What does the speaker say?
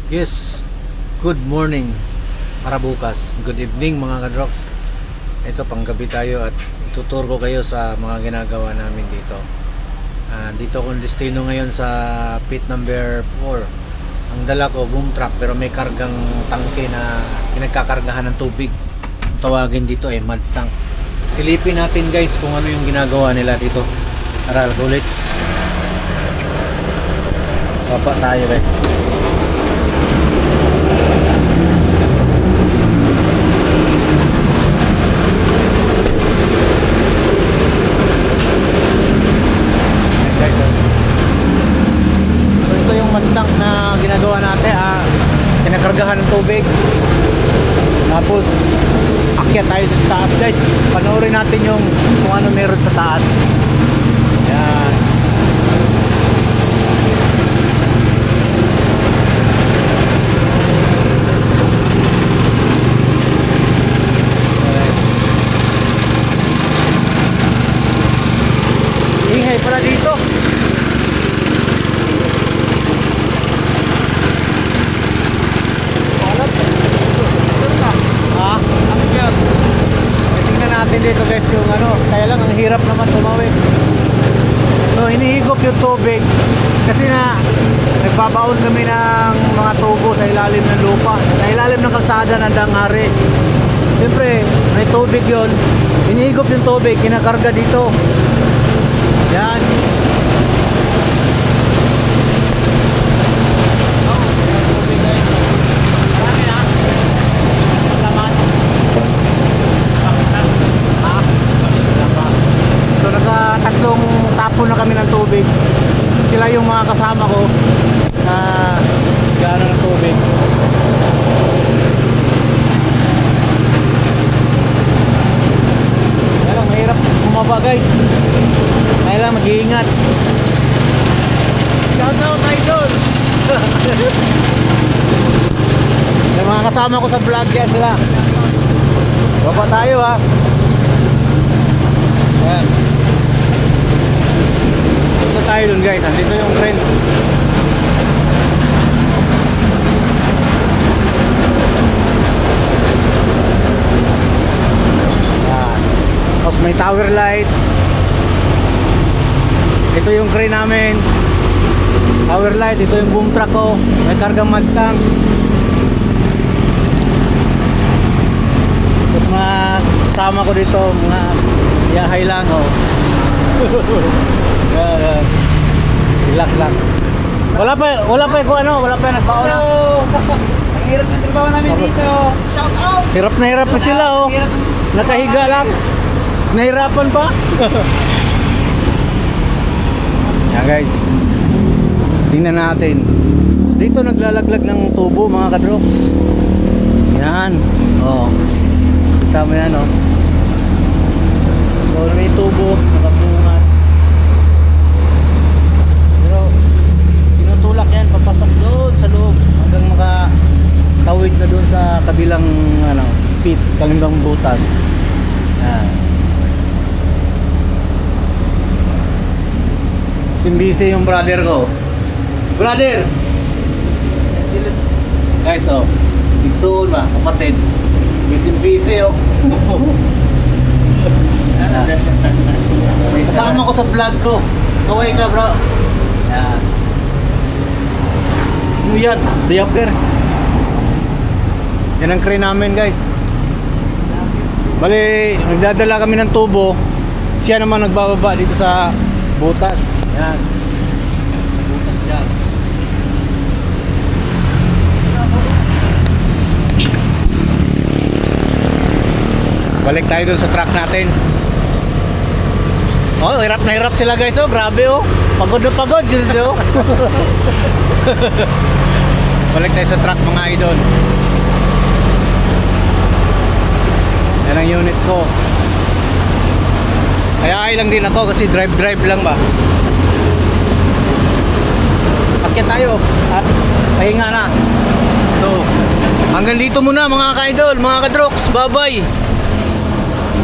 Yes, good morning para bukas. Good evening mga kadrox. Ito panggabi tayo at ituturo ko kayo sa mga ginagawa namin dito. Dito akong destino ngayon sa pit number 4. Ang dala ko boom truck pero may kargang tangke na pinagkakargahan ng tubig. Ang tawagin dito ay mud tank. Silipin natin guys kung ano yung ginagawa nila dito. Tara, bullets. Baba tayo guys. So ito yung mud tank na ginagawa natin. Kinakargahan ng tubig. Tapos akyat tayo sa taas guys. Panoorin natin yung kung ano meron sa taas. Yan. Ingay pala dito. Tingnan natin dito guys yung ano. Kaya lang ang hirap naman tumawid. So hinihigop yung tubig kasi na nagbabaon kami ng mga tubo sa ilalim ng lupa, sa ilalim ng kalsada ng Danghari. Siyempre may tubig yun, hinihigop yung tubig, kinakarga dito. Yan. So nakatatlong tapon na kami ng tubig. Sila yung mga kasama ko na gana ng tubig. Kaya lang mahirap bumaba guys. Kaya lang mag-iingat. Shout out idol. Yung mga kasama ko sa vlog yan sila. Baba tayo ha. Ayan. Dito tayo dun guys. Andito yung crane. Ayan. Tapos may tower light. Ito yung crane namin. Tower light. Ito yung boom truck ko. May kargang mud tank. Tapos mga kasama ko dito, mga yahay lang oh. Relax lang. Wala pa kung ano, wala pa nagbaon. Ang hirap ng trabaho namin dito. Shout out! Hirap na hirap pa sila oh. Nakahiga lang. Nahirapan pa. Yan guys. Tingnan natin. Dito naglalaglag ng tubo mga kadrox. Yan. Oh. Kita mo yan oh. So may tubo, nakabungan. Pero tinutulak yan, papasok doon sa loob hanggang makatawid na doon sa kabilang ano, pit, kabilang butas. Yan. Simbisi yung brother ko. Brother! Guys oh, Bigsoon ba, kapatid. Busy oh. Kasama ko sa vlog ko. Kaway ka bro. Yan. Ano yan? Diaper. Yan ang crane namin guys. Bali, nagdadala kami ng tubo. Siya naman nagbababa dito sa butas. Yan. Butas yan. Balik tayo dun sa truck natin. Oh, hirap na hirap sila guys oh, grabe oh. Pagod na pagod yun oh. Balik tayo sa truck mga idol. Yan ang unit ko. Kaya ay lang din ako kasi drive lang ba. Akyat tayo at pahinga na. So, hanggang dito muna mga ka-idol, mga ka-drox. Bye bye.